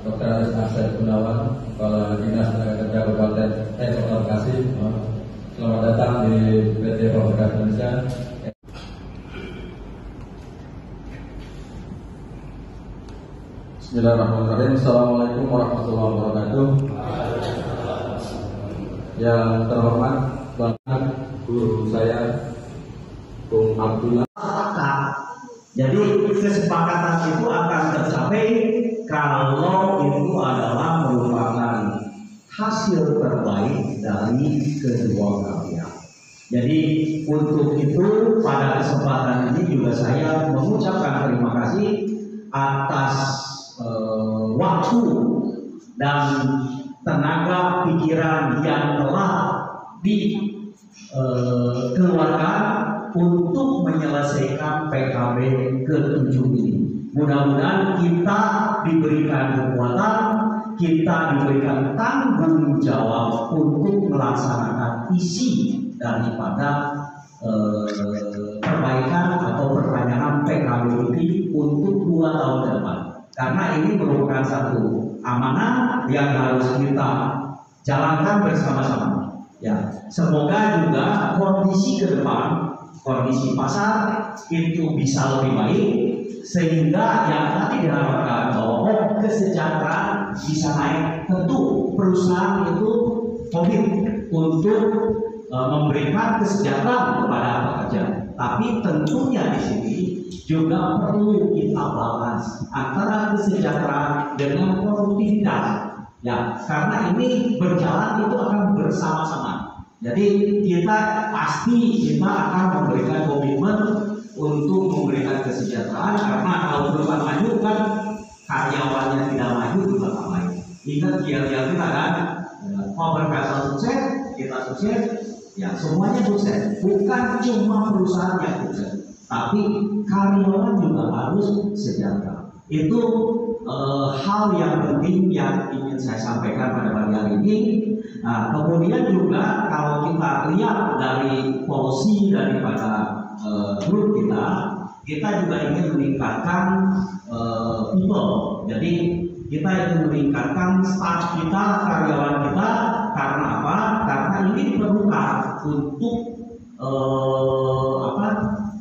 Dr. Aris Arsad Gunawan, Kepala Dinas Tenaga Kerja Kabupaten Kota Bekasi. Selamat datang di PT Pabrik Indonesia. Bismillahirrahmanirrahim. Assalamualaikum warahmatullahi wabarakatuh. Yang terhormat Bapak Guru saya, Bung Abdullah. Jadi kesepakatan itu akan tercapai kalau itu adalah merupakan hasil terbaik dari kedua belah pihak. Jadi untuk itu pada kesempatan ini juga saya mengucapkan terima kasih atas waktu dan tenaga pikiran yang telah dikeluarkan untuk menyelesaikan PKB ke-7 ini. Mudah-mudahan kita diberikan kekuatan, kita diberikan tanggung jawab untuk melaksanakan isi daripada perbaikan atau perpanjangan PKB ini untuk 2 tahun ke depan. Karena ini merupakan satu amanah yang harus kita jalankan bersama-sama. Ya, semoga juga kondisi ke depan, kondisi pasar itu bisa lebih baik, sehingga yang tadi diharapkan bahwa kesejahteraan bisa naik. Tentu perusahaan itu komit untuk memberikan kesejahteraan kepada pekerja, tapi tentunya di sini juga perlu kita balance antara kesejahteraan dengan produktivitas. Ya, karena ini berjalan itu akan bersama-sama. Jadi kita akan memberikan komitmen untuk memberikan kesejahteraan, karena kalau perusahaan maju kan karyawannya tidak maju juga tak baik. Ingat kiat-kiat kita kan, Faber-Castell sukses, kita sukses, ya semuanya sukses. Bukan cuma perusahaan yang sukses, tapi karyawan juga harus sejahtera. Itu hal yang penting yang ingin saya sampaikan pada pagi hari ini. Nah, kemudian juga kalau kita lihat dari policy daripada grup kita juga ingin meningkatkan people. Jadi kita ingin meningkatkan staff kita, karyawan kita. Karena apa? Karena ini diperlukan untuk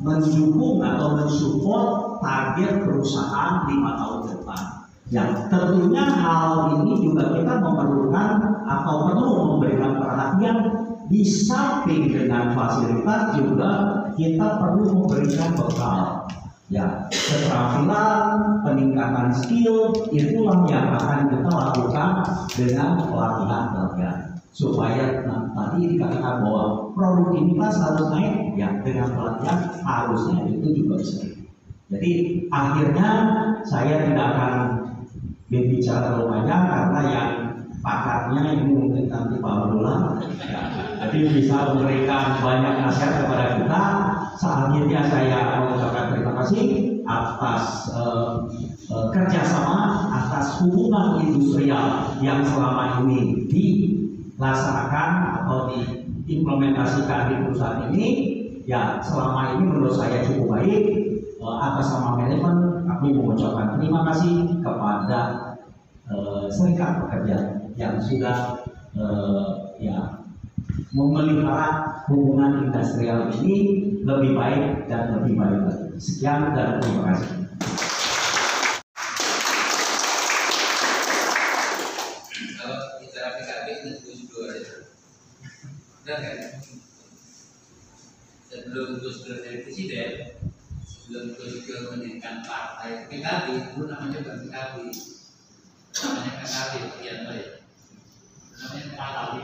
mendukung atau mensupport target perusahaan 5 tahun ke depan. Ya, tentunya hal ini juga kita memerlukan atau perlu memberikan perhatian. Di samping dengan fasilitas juga kita perlu memberikan bekal. Ya, keterampilan, peningkatan skill, itulah yang akan kita lakukan dengan pelatihan-pelatihan. Supaya tadi dikatakan bahwa produktivitas harus naik, ya dengan pelatihan harusnya itu juga bisa. Jadi akhirnya saya tidak akan berbicara terlalu banyak karena yang pakarnya ini mungkin nanti Pak Abdullah, ya, jadi bisa memberikan banyak nasihat kepada kita. Selanjutnya saya mengucapkan terima kasih atas kerjasama, atas hubungan industrial yang selama ini dilaksanakan atau diimplementasikan di perusahaan ini. Ya, selama ini menurut saya cukup baik. Atas nama manajemen kami mengucapkan terima kasih kepada serikat pekerja yang sudah memelihara hubungan industrial ini lebih baik dan lebih baik lagi. Sekian dan terima kasih. Kalau bicara PKB itu Gus Dur aja, benar kan? Sebelum Gus Dur jadi presiden, sebelum Gus Dur mendirikan partai PKB, dulu namanya bukan PKB, namanya PKB sekian baik, namanya KKB,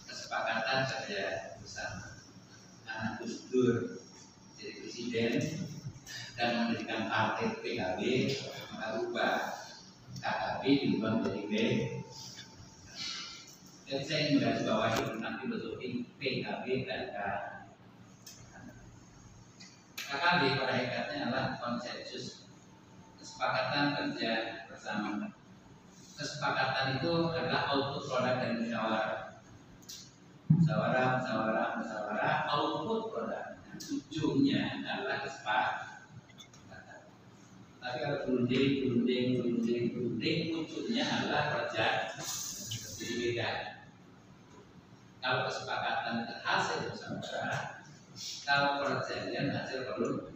kesepakatan kerja bersama. Karena Gus Dur jadi presiden dan mendirikan partai PKB, maka rubah KKB diubah menjadi B. Jadi saya ingin menggarisbawahi nanti filosofi PKB dan KKB pada hakikatnya adalah konsensus, kesepakatan kerja bersama. Kesepakatan itu adalah output produk dari musyawarah, output produk. Ujungnya adalah kesepakatan. Tapi kalau berunding kalau perjanjian hasil perlu,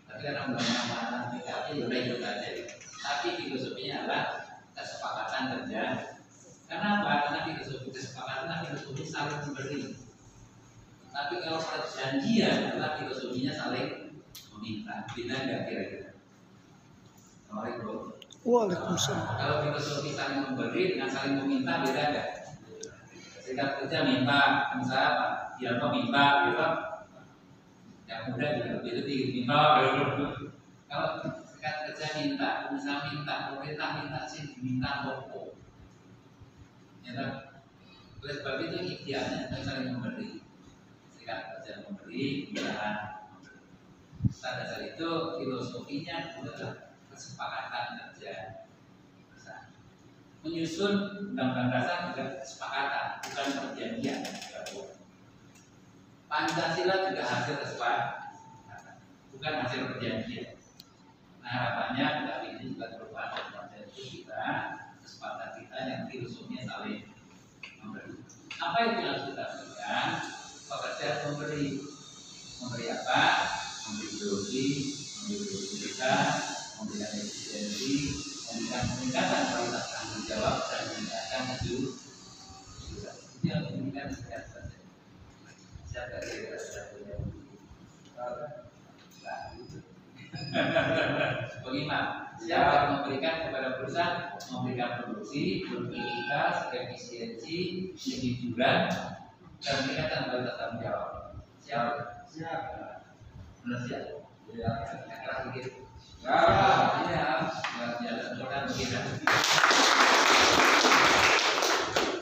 tapi karena undang-undang PKP udah ikut aja. Tapi filosofinya adalah kesepakatan kerja. Kenapa? Karena filosofi kesepakatan adalah filosofi saling memberi. Tapi kalau perjanjian adalah filosofinya saling meminta. Beda nggak kira-kira? Waalaikumsalam. Kalau filosofi saling memberi dengan saling meminta beda nggak? Serikat kerja minta, misalnya apa? Ya apa minta, gitu. Yang muda juga begitu minta. Kalau serikat kerja minta, pengusaha minta, pemerintah minta sih diminta pokok. Ya kan? Oleh sebab itu idealnya kita saling memberi. Serikat kerja memberi, pengusaha memberi. Pada dasar itu filosofinya adalah kesepakatan kerja. Menyusun undang-undang dasar juga kesepakatan, bukan perjanjian. Pancasila juga hasil kesepakatan, bukan hasil perjanjian. Nah harapannya kita ini juga perubahan perjanjian kita, kesepakatan kita yang filosofinya saling memberi. Apa yang harus kita berikan? Pekerja memberi apa? Memberi ideologi, memberi kreativitas, memberikan efisiensi, memberikan peningkatan kualitas tanggung jawab dan meningkatkan kejujuran. Ini yang diberikan secara saja. Siapa kira-kira punya? Bagaimana? Siapa yang memberikan kepada perusahaan? Memberikan produksi, produktivitas, efisiensi, kejujuran, dan meningkatkan kualitas tanggung jawab. Siapa? Benar siapa? Ya, keras sedikit. Ya, bukan begitu.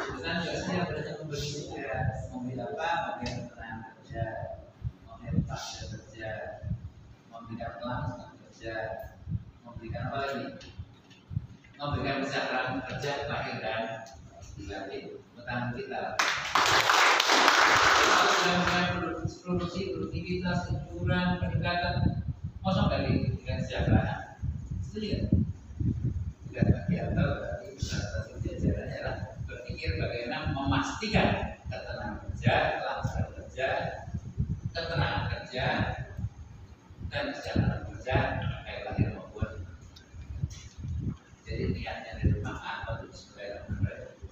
Perusahaan juga saya berarti memberi juga, memberi apa? Memberi keterangan kerja, memberi pasca kerja, memberikan pelanggan kerja, memberikan apa lagi? Memberikan kesejahteraan kerja lahir dan batin. Petang kita. Kalau sudah produksi, produktivitas, kejujuran, peningkatan, kosong dari kesejahteraan. Setuju ya? Tidak bagian berarti jajarannya adalah berpikir bagaimana memastikan ketenangan kerja, kelangsungan kerja, ketenangan kerja, dan kesejahteraan kerja baik lahir maupun. Jadi niatnya dari rumah apa itu supaya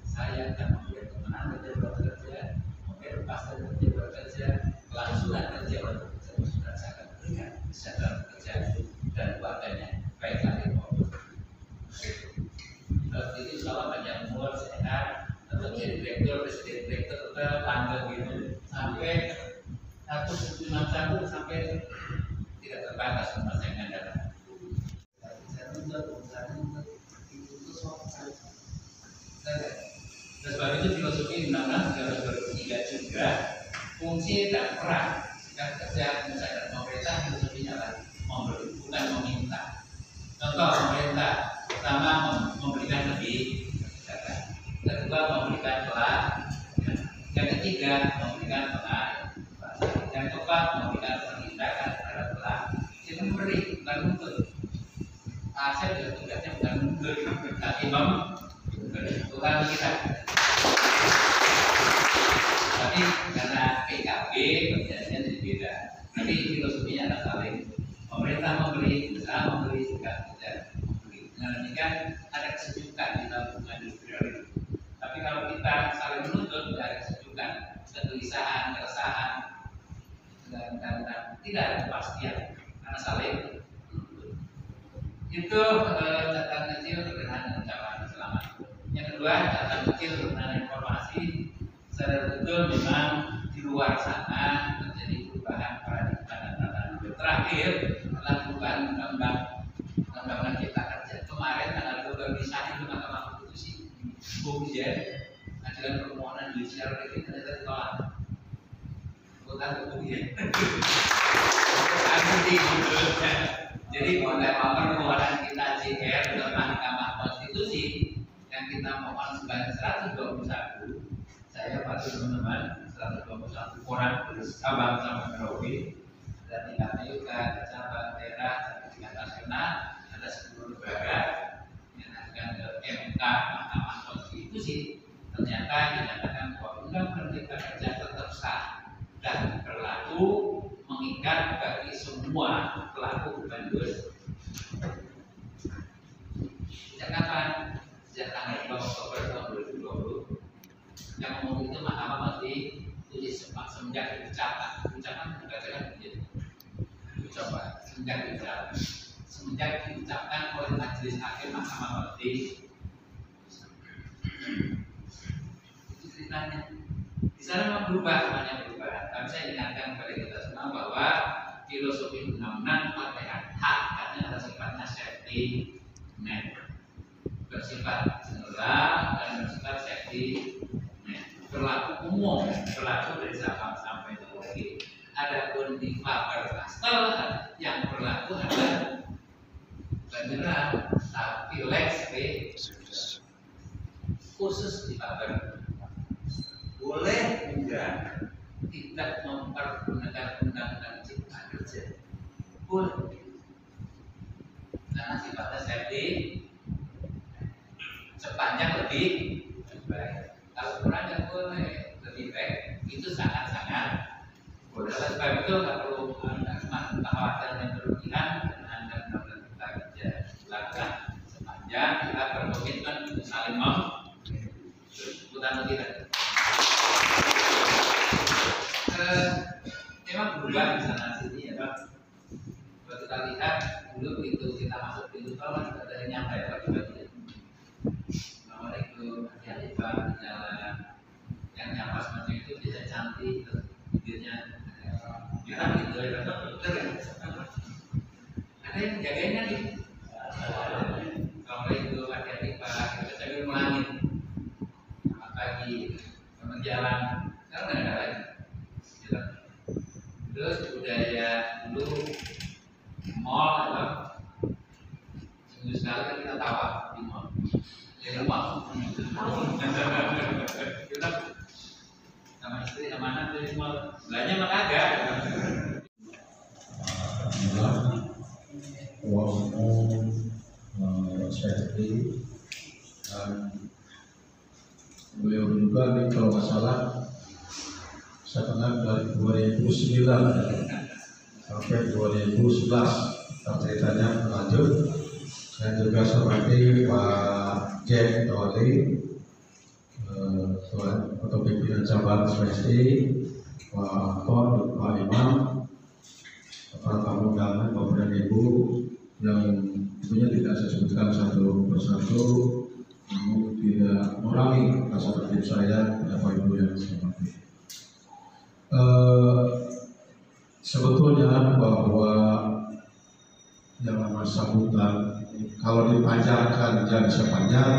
saya akan memberi ketenangan kerja buat kerja, memberi pasar kerja buat kerja, kelangsungan kerja buat kerja, dan saya akan berikan kesejahteraan kerja dan keluarganya baik lahir maupun. Jadi insya banyak umur sehat atau jadi direktur, presiden direktur atau langgeng gitu sampai 191 sampai tidak terbatas persaingan data. Sebab itu filosofi undang-undang 2003 juga fungsi dan peran serikat kerja, pengusaha dan pemerintah filosofinya adalah memberi, bukan meminta. Contoh pemerintah pertama memberikan lebih kebijakan, kedua memberikan pelatihan, yang ketiga memberikan pengarahan, yang keempat memberikan penindakan terhadap pelanggan. Jadi memberi bukan menuntut. Aset juga tugasnya bukan menuntut, tapi memberi, bukan kita. Tapi karena PKB perjanjian jadi beda. Tapi filosofinya adalah saling. Pemerintah memberi, usaha memberi, serikat kerja memberi. Dengan demikian ada kesejukan di dalam hubungan industrial itu. Tapi kalau kita saling menuntut, tidak ada kesejukan, kegelisahan, keresahan, dan tidak ada kepastian karena saling menuntut. Itu catatan kecil berkenaan ucapan selamat. Yang kedua, catatan kecil berkenaan informasi. Secara betul memang di luar sana terjadi perubahan paradigma dan tatanan hidup. Terakhir adalah perubahan undang-undang cipta kerja. Kemarin tanggal 12 Desember itu Mahkamah Konstitusi kemudian ajudan permohonan judicial review ternyata ditolak. Bukan kemudian. Jadi permohonan kita JR ke Mahkamah Konstitusi yang kita mohon sebanyak 121. Saya pasti teman-teman 121 orang dari Sabang sampai Merauke, ada tingkat juga, ada cabang daerah, ada tingkat nasional, ada 10 lembaga yang akan ke MK Mahkamah Konstitusi. Ternyata dinyatakan bahwa undang-undang cipta kerja tetap sah semenjak diucapkan menjadi coba semenjak diucapkan oleh Majelis Hakim Mahkamah Konstitusi. Itu ceritanya. Di sana memang berubah, tapi saya ingatkan kepada kita semua bahwa filosofi undang-undang partai hak karena ada sifatnya safety net, bersifat general dan bersifat safety net, berlaku umum, berlaku dari Sabang sampai Merauke. Adapun di Faber Castell yang berlaku adalah general, tapi lex specialis khusus di Faber. Boleh enggak tidak mempergunakan undang-undang cipta kerja? Boleh, karena sifatnya safety sepanjang lebih baik. Kalau kurang nggak boleh, lebih baik itu sangat-sangat boleh. Oleh sebab itu nggak perlu khawatir yang berlebihan dengan undang-undang cipta kerja. Silakan sepanjang kita berkomitmen untuk saling membutuhkan tidak. Memang berubah di sana sini ya Pak. Kalau kita lihat dulu itu kita masuk pintu tol kan ada yang nyampe pagi-pagi. Assalamualaikum, hati-hati Pak di jalan. Yang nyapa semacam itu bisa cantik, bibirnya merah gitu ya. Ada yang jagain kan nih. Assalamualaikum, hati-hati Pak. Kita sambil ngulangin. Selamat pagi, selamat jalan. Sekarang nggak ada lagi. Terus budaya dulu mall atau seminggu sekali kan kita tawaf di mall. Di rumah. Kita sama istri sama anak di mall. Belanja mah kagak. Uang seperti dan beliau juga nih kalau nggak salah saya kenal dari 2009 sampai 2011 ceritanya berlanjut. Saya juga seperti Pak Jack Tawali atau pimpinan cabang SPSI, Pak Anton, Pak Imam, para tamu undangan, Bapak dan Ibu yang tentunya tidak saya sebutkan satu persatu, namun tidak mengurangi rasa tertib saya kepada Bapak Ibu yang saya hormati. Sebetulnya bahwa yang namanya sambutan kalau dipanjangkan jangan bisa panjang,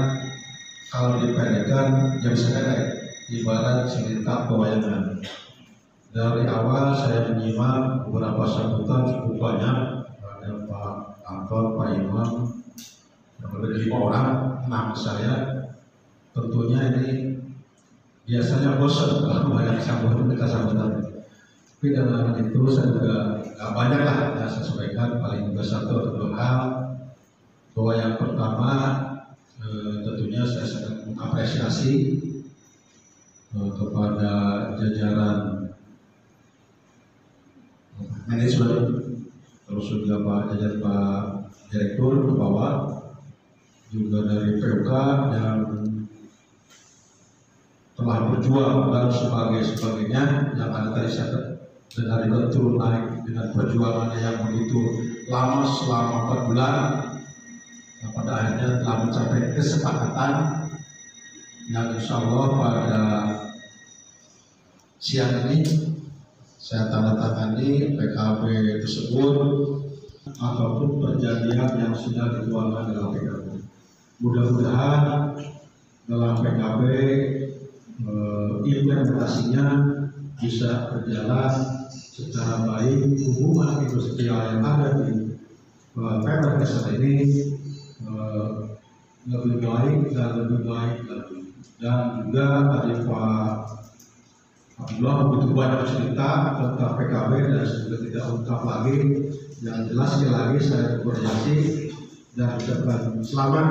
kalau dipendekkan jangan bisa pendek. Ibarat cerita pewayangan. Dari awal saya menyimak beberapa sambutan cukup banyak, ada Pak Anton, Pak Imam, lebih 5 orang, 6 saya. Tentunya ini biasanya bosan kalau banyak sambutan. Tapi dalam itu saya juga nggak banyak lah ya saya sampaikan, paling juga 1 atau 2 hal. Bahwa yang pertama tentunya saya sangat mengapresiasi kepada jajaran manajemen, terus juga jajaran Pak Direktur ke bawah, juga dari PUK yang telah berjuang dan sebagainya yang ada tadi saya dengar itu turun naik dengan perjuangannya yang begitu lama selama 4 bulan. Nah, pada akhirnya telah mencapai kesepakatan yang insya Allah pada siang ini saya tanda tangani PKB tersebut ataupun perjanjian yang sudah dituangkan dalam PKB. Mudah-mudahan dalam PKB implementasinya bisa berjalan secara baik. Hubungan industrial yang ada di Faber Castell ini lebih baik dan lebih baik lagi. Dan juga tadi Pak Abdullah begitu banyak cerita tentang PKB dan juga tidak ungkap lagi. Yang jelas sekali lagi saya berkoordinasi dan ucapkan selamat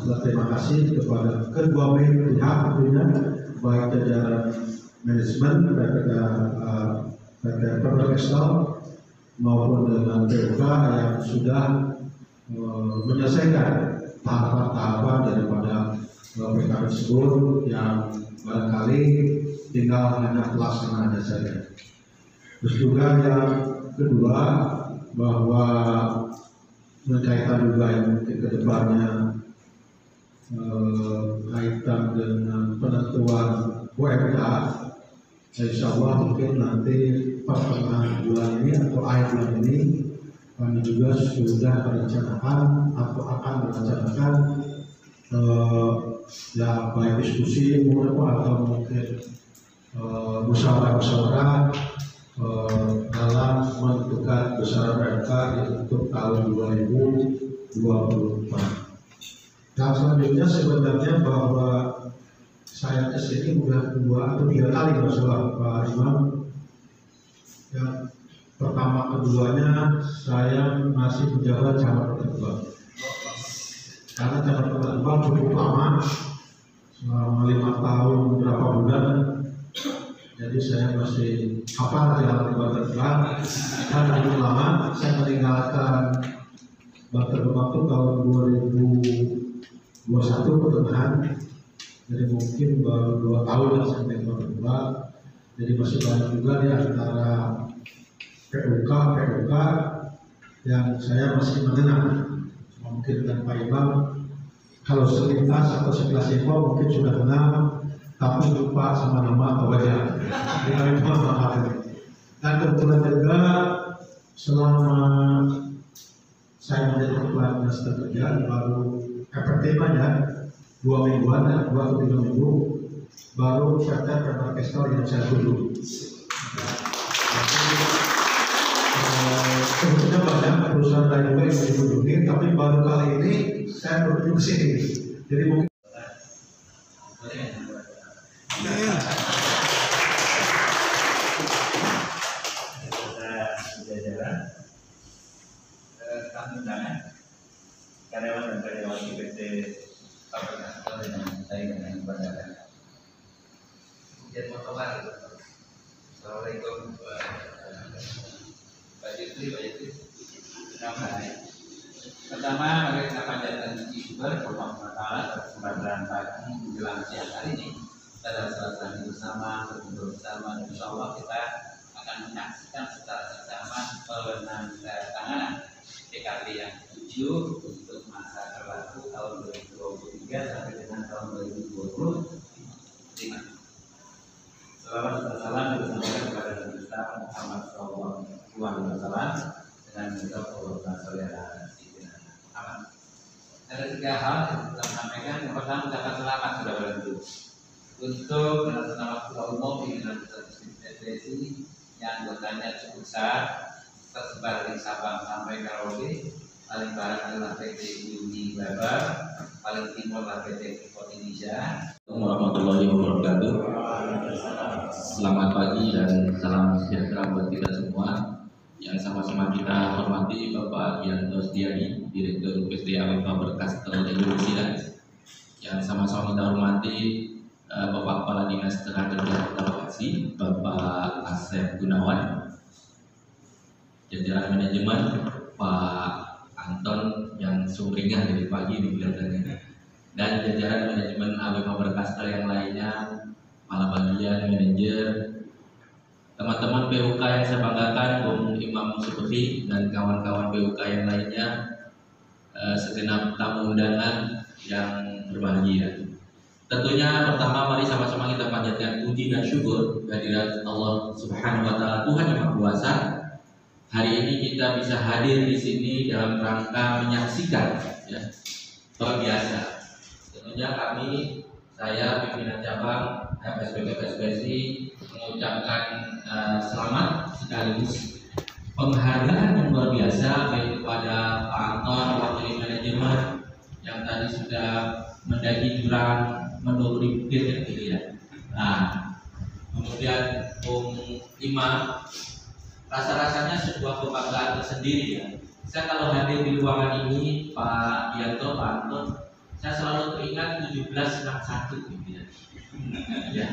dan terima kasih kepada kedua pihak tentunya, baik jajaran manajemen daripada PT Faber Castell maupun dengan PUK yang sudah menyelesaikan tahapan-tahapan daripada PKB tersebut yang barangkali tinggal hanya pelaksanaannya saja. Terus juga yang kedua, bahwa berkaitan juga yang mungkin ke depannya kaitan dengan penentuan UMK, insya Allah mungkin nanti pertengahan bulan ini atau akhir bulan ini kami juga sudah merencanakan atau akan merencanakan ya baik diskusi atau mungkin musyawarah dalam menentukan besaran UMK untuk tahun 2024. Nah, selanjutnya sebenarnya bahwa saya kesini sudah 2 atau 3 kali masalah Pak Imam. Yang pertama keduanya saya masih menjabat camat kedua. Karena camat kedua cukup lama, selama 5 tahun beberapa bulan. Jadi saya masih hafal jalan ke Banten dan cukup lama. Saya meninggalkan Banten waktu tahun 2021 pertengahan. Jadi mungkin baru 2 tahun yang sampai kedua. Jadi masih banyak juga di antara PUK yang saya masih mengenal. Mungkin dengan Pak Imam, kalau selintas atau sekelas info mungkin sudah kenal, tapi lupa sama nama atau wajah. Dan kebetulan juga selama saya menjadi kepala dinas kerja baru FPT banyak 2 mingguan ya, 2 atau 3 minggu baru PT Permakestor yang saya tuju. Sebetulnya banyak perusahaan lain juga yang dikunjungi, tapi baru kali ini saya berkunjung ke sini. Jadi mungkin karyawan dan karyawati PT Permakestor yang saya dengan bandara. Kemudian motobar. Assalamualaikum. Pak Yusri. Pertama, mari kita panjatkan puji syukur kepada Allah kesempatan pagi menjelang siang hari ini. Kita dalam salat bersama, berkumpul bersama, dan insya Allah kita akan menyaksikan secara seksama penandatanganan PKB yang 7 untuk masa berlaku tahun 2023 sampai dengan tahun 2025. Selamat bersalam disampaikan kepada Nabi kita Muhammad SAW dengan juga Allah Saudara Aman. Ada 3 hal yang kita sampaikan. Yang pertama, ucapan selamat sudah berlaku untuk selamat ketua umum pimpinan PSSI yang anggotanya cukup besar, tersebar dari Sabang sampai Merauke. Paling barat adalah PT Unilever, paling timur adalah PT Freeport Indonesia. Assalamualaikum warahmatullahi wabarakatuh. Selamat pagi dan salam sejahtera buat kita semua. Yang sama-sama kita hormati Bapak Gianto Setiadi, Direktur PT AWK Berkastel Indonesia. Yang sama-sama kita hormati Bapak Kepala Dinas Tenaga Kerja Kota Bekasi, Bapak Asep Gunawan, jajaran manajemen, Pak Anton yang sumringah dari pagi di kelihatannya, dan jajaran manajemen AWK Berkastel yang lainnya, kepala bagian, manajer, teman-teman PUK yang saya banggakan, Bung Imam Subuhi dan kawan-kawan PUK yang lainnya, segenap tamu undangan yang berbahagia. Tentunya pertama mari sama-sama kita panjatkan puji dan syukur kehadirat Allah Subhanahu wa taala, Tuhan yang Maha Kuasa. Hari ini kita bisa hadir di sini dalam rangka menyaksikan ya, luar biasa. Tentunya saya pimpinan cabang FSPSI mengucapkan selamat sekaligus penghargaan yang luar biasa baik kepada Pak Anton, wakil manajemen yang tadi sudah mendaki jurang menuruni bukit ya. Nah, kemudian Bung Imam, rasa-rasanya sebuah kebanggaan tersendiri ya. Saya kalau hadir di ruangan ini, Pak Gianto, Pak Anton, saya selalu teringat 1761 gitu ya. Ya.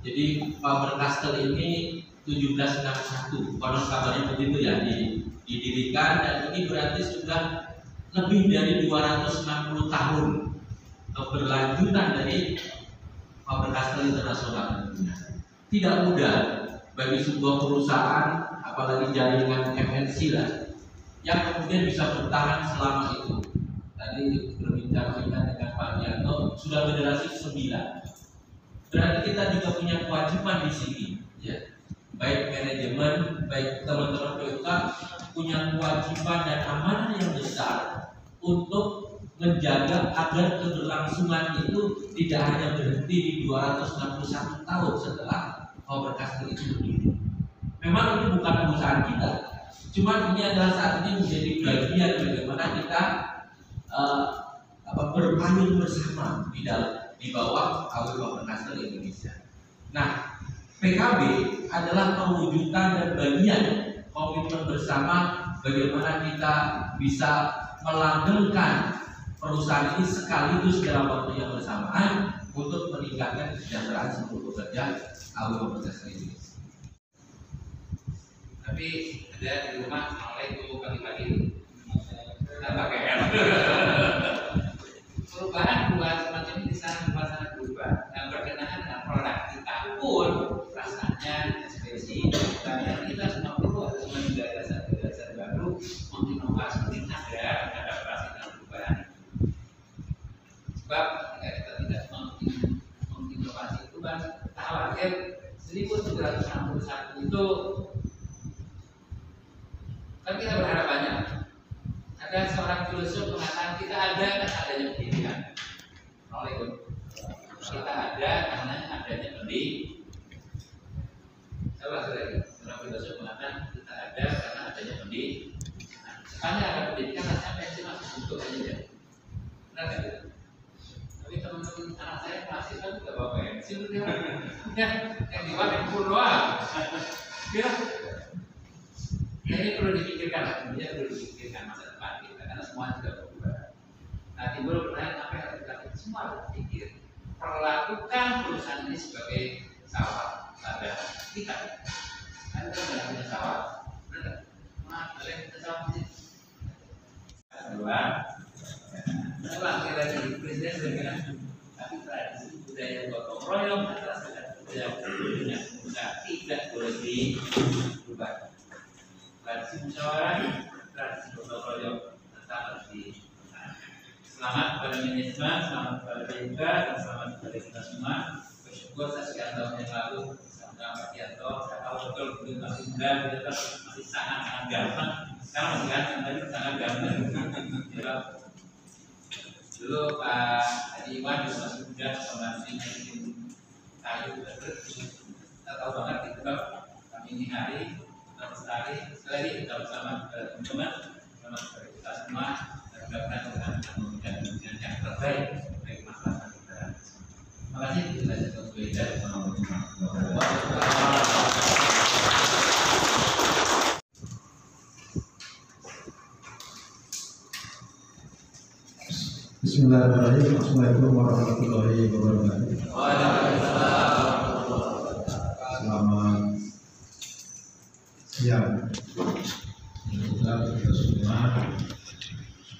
Jadi Pak Berkastel ini 1761, konon kabarnya begitu ya, didirikan, dan ini berarti sudah lebih dari 260 tahun keberlanjutan dari Pak Berkastel Internasional. tidak mudah bagi sebuah perusahaan, apalagi jaringan MNC lah, yang kemudian bisa bertahan selama itu. Tadi berbincang dengan Pak Rianto, sudah generasi 9. Berarti kita juga punya kewajiban di sini, ya. Baik manajemen, baik teman-teman PUK punya kewajiban dan amanah yang besar untuk menjaga agar keberlangsungan itu tidak hanya berhenti di 261 tahun setelah Faber-Castell itu berdiri. Memang itu bukan perusahaan kita, cuma ini adalah saat ini menjadi bagian bagaimana kita berpayung bersama di bawah AW Faber-Castell Indonesia. Nah, PKB adalah perwujudan dan bagian komitmen bersama bagaimana kita bisa melanggengkan perusahaan ini sekaligus dalam waktu yang bersamaan untuk meningkatkan kesejahteraan seluruh pekerja AW Faber-Castell Indonesia. Tapi ada di rumah oleh itu pagi-pagi kita pakai R. Perubahan semacam ini di sana berubah dan berkenaan dengan produk kita pun rasanya ekspresi dan kita semua perlu ada sebuah dasar baru untuk inovasi ada adaptasi dan perubahan. Sebab jika kita tidak menginovasi itu kan khawatir 1761 itu kan kita berharap banyak. Ada seorang filosof mengatakan kita ada kan adanya pendidikan. Kita ada karena adanya pendidikan. Coba lagi, seorang filosof mengatakan kita ada karena adanya pendidikan. Sekali ada pendidikan, rasanya pensiun masih butuh aja. Benar nggak? Tapi teman-teman anak saya mahasiswa juga bawa pensiun, ya, yang diwakil pun doang. Ya, ini perlu dipikirkan, perlu dipikirkan masa depan kita karena semua juga berubah. Nah, timbul pertanyaan apa yang harus dilakukan? Semua harus pikir. Perlakukan perusahaan ini sebagai sawah pada kita. Kan kita sudah punya sawah, benar? Kalian kita sawah sih. Kedua, lagi presiden sudah bilang, tapi tradisi budaya gotong royong adalah budaya muda tidak boleh diubah. Tradisi musyawarah, tradisi gotong royong tetap harus dipertahankan. Selamat kepada manajemen, selamat kepada PUK, dan selamat kepada kita semua. Bersyukur saya sekian tahun yang lalu bersama Pak Rianto, saya tahu betul beliau masih muda, beliau masih sangat ganteng. Sekarang masih ganteng, tapi sangat ganteng. Dulu Pak Haji Iwan juga masih muda, sama masih kayu. Kita tahu banget itu kan kami ini hari sekali lagi kita bersama teman-teman, bersama kita semua, dan mudah-mudahan dengan yang terbaik bagi masyarakat kita. Terima kasih. Kita lanjutkan beda. Bismillahirrahmanirrahim. Assalamualaikum warahmatullahi wabarakatuh. Selamat siang. Kita semua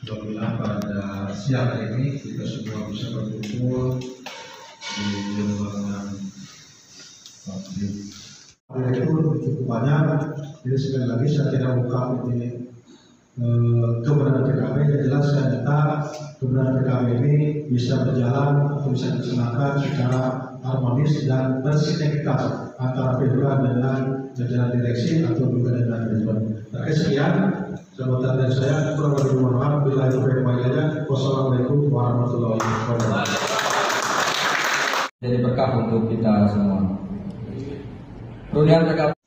alhamdulillah pada siang ini kita semua bisa berkumpul di ruangan pabrik. Direktur cukup banyak. Jadi sekali lagi saya tidak buka ini keberadaan PKB. Yang jelas saya minta keberadaan PKB ini bisa berjalan atau bisa dilaksanakan secara harmonis dan bersinergitas antara PUK dengan jajaran direksi atau juga dengan manajemen. Oke, sekian sambutan dari saya. Kurang lebih mohon maaf. Bila itu baik-baik. Wassalamualaikum warahmatullahi wabarakatuh. Jadi berkah untuk kita semua. Kemudian PKB